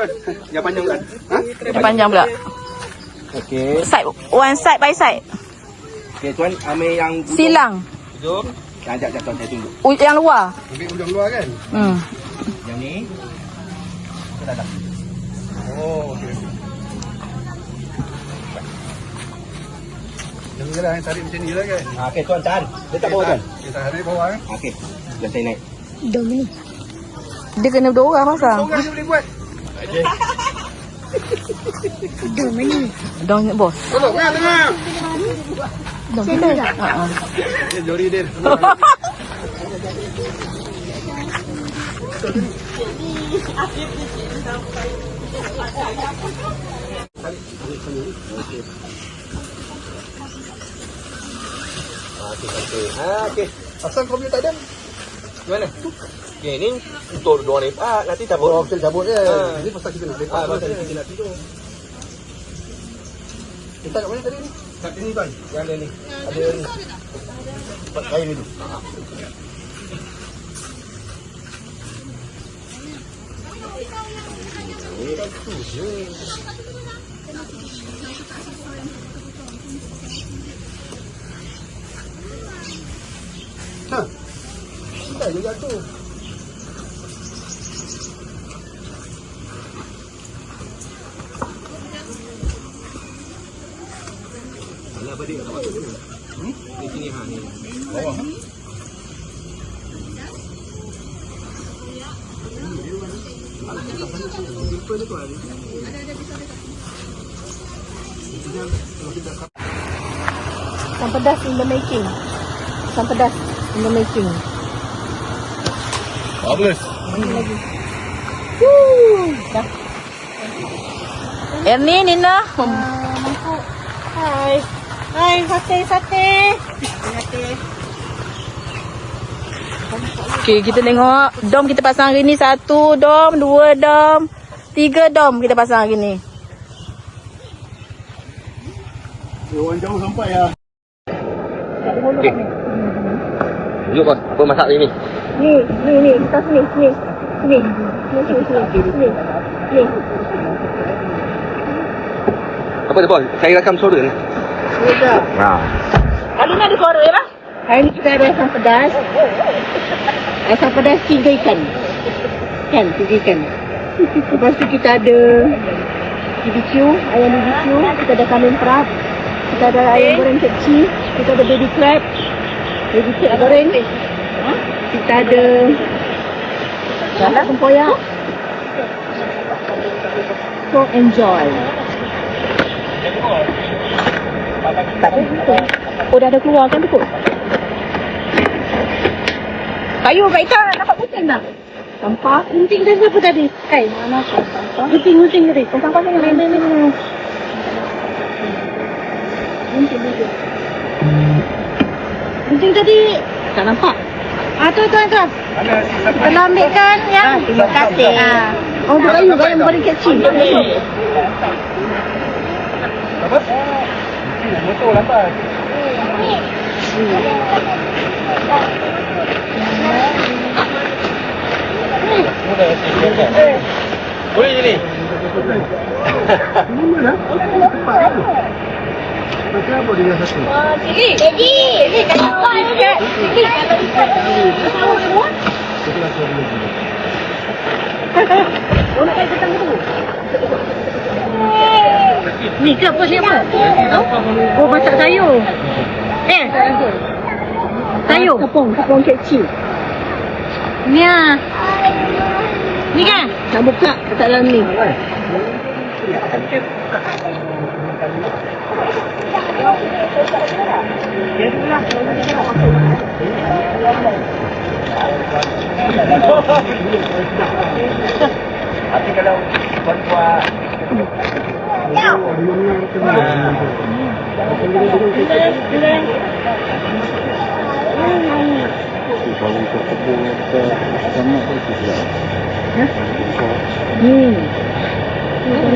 Tuan. Yang panjang kan? Ha? Yang panjang pula. Okey. Side, one side by side. Okey tuan, ambil yang Silang. ujung. Sekejap tuan, saya tunggu. Yang luar. Ambil ujung luar kan? Yang ni. Kita dah. Oh, okey. Jangan gerak, tarik macam ni lah kan? Okey tuan, tahan. Letak bawah tuan. Kita tahan naik bawah kan? Okey. Dah saya naik. Dom ni. Dia kena 2 orang pasang. Orang je boleh buat. Okey. Dom ni. Dom ni bos. Tolong kan tengah. Dom kita. Jori dia. Okey. Pasang komputer tak ada. Gimana? Okey, ni untuk dua lepak. Nanti cabut. Oh, kita cabut je. Ini pasal kita nak lepak. Pasal kita nak tidur. Kita kat mana tadi ni? Kat sini tuan. Yang ada ni. Ada ni. Tempat kain itu. Itu je. Ha. Kita je jatuh. Alah balik kat bawah tu. Di sini ha ni. Bawah. Asam pedas in the making. Asam pedas in the making. Bagus. Lagi. Dah. Erni, Nina. Hai. Hai, sate. Okey, kita tengok dom kita pasang hari ni. 1 dom, 2 dom, 3 dom kita pasang hari ni. Orang jauh sampai ya. Okey. Tunjuk bos, apa masak ni? Ni. Kita sini. Sini. Apa tu bos? Saya rakam suara ni. Sudah. Ha. Kali ni ada suara ya, Bang? Hari ni kita ada asam pedas. Asam pedas 3 ikan. Kan, 3 ikan. Lepas tu kita ada BBQ, ayam BBQ. Kita ada kambing perap. Kita ada ayam goreng kecil. Kita ada baby crab. Baby crab goreng. Kita ada tempoyak. So enjoy. Tak ada. Oh, dah ada keluar kan tu kot? Kayu kat ikan dapat pusing tak? Sampah. Gunting dah siapa tadi? Mana sampah? Gunting tadi. Sampah ni. Gunting tadi. Tak nampak. Tu. Kita nak ambilkan ya. Terima kasih. Oh, tu kayu yang paling kecil. Apa? Motor lambat. Boleh je ni. Mana? Tempat tu. Macam apa dia satu? Jadi kalau apa ni dia? Orang kaya datang tu. Ni ke apa siapa? Oh, masak sayur. Sayur. Tepung kecil. Ni ah. Ni kan? Tak buka kat dalam ni. Tapi kalau buat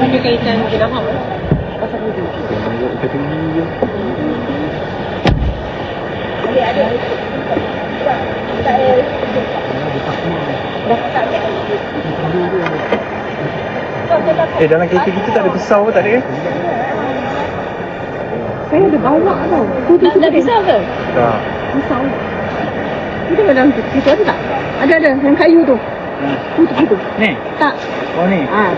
Ada kaitan ke dalam apa? Pasal itu. Ada. Tak ada. Dalam kereta kita tak ada pisau tak ada ke? Saya ada bawa tau. Tu ada pisau ke? Tak. Pisau. Itu dalam situ ada tak? Ada yang kayu tu. Tu. Ni? Tak. Oh ni? Ah.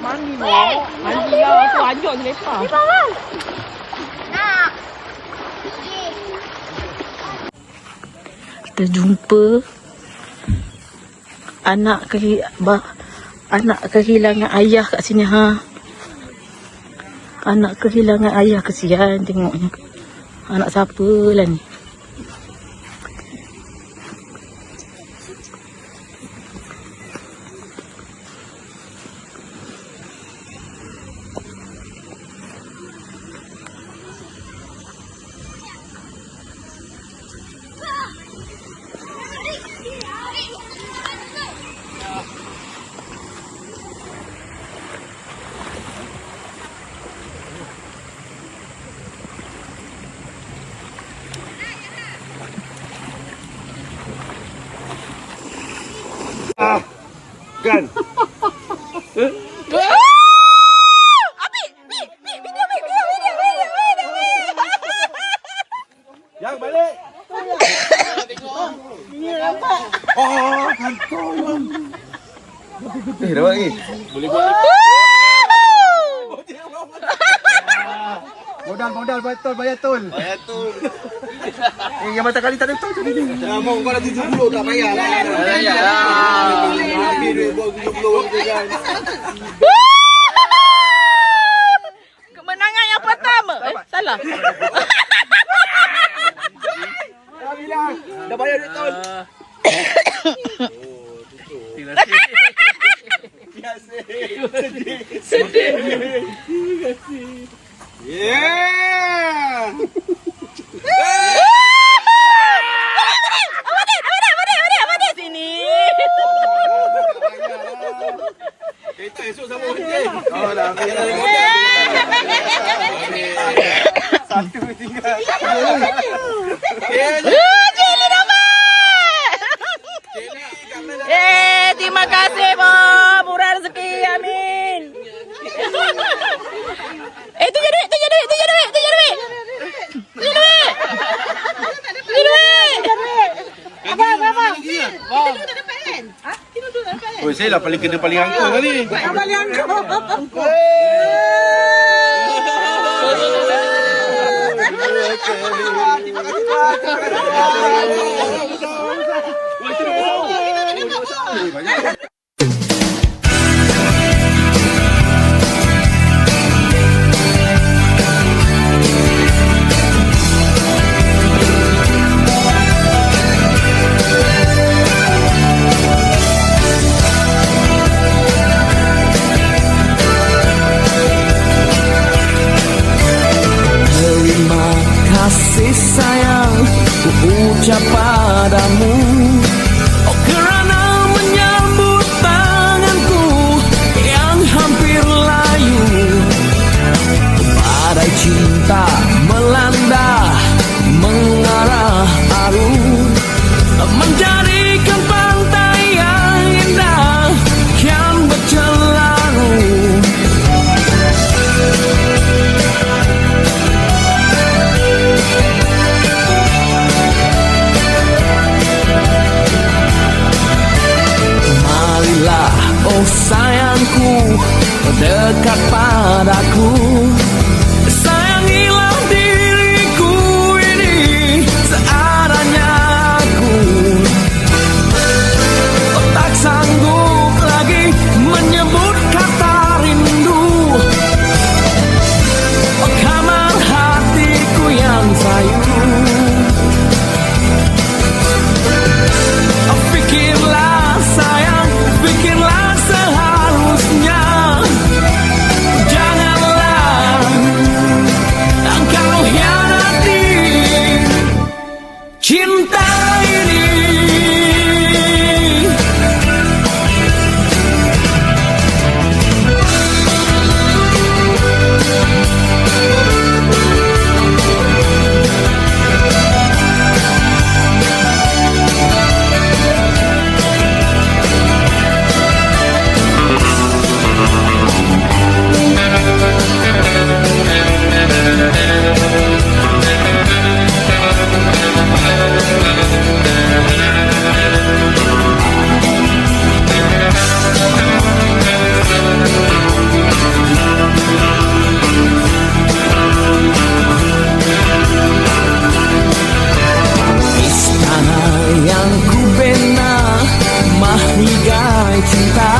Mandi lah, aku ajak je lepas. Kita jumpa anak kehilangan ayah kat sini ha. Anak kehilangan ayah, kesian tengoknya. Anak siapa lah ni? Kan? Yang balik. Tengok. Ini nampak. Oh, kantong. Dapat lagi. Boleh buat. Modal bayar tol. Yang mata kali tak ada tol jadi ni. Mau kau dah 70 tak payah lah. Payah lah. Habis duit buat 70 je kan. Kemenangan yang pertama. Salah. Dah bilang. Dah bayar duit tol. Sedih. Yeah. Abang sini. Kita esok sama okey. Oh dah ambil. Satu tinggal. Cili dapat. Terima kasih Bob. Murah rezeki, amin. Tu je duit. Oh, saya lah paling kena paling angkuh kali. Paling angkuh. Kasih sayang ku ucap padamu, oh kerana menyambut tanganku yang hampir layu. Badai cinta melanda mengarah arus, menjadikan pantai yang indah kian bercelaru. Oh sayangku, dekat padaku. Sayangilah diriku ini seadanya aku. Tak sanggup lagi menyebut kata rindu. Oh kamar hatiku yang sayu. Oh pikirlah sayang, pikirlah seharusnya. Janganlah engkau hianati cinta ini. yang ku bina mahligai cinta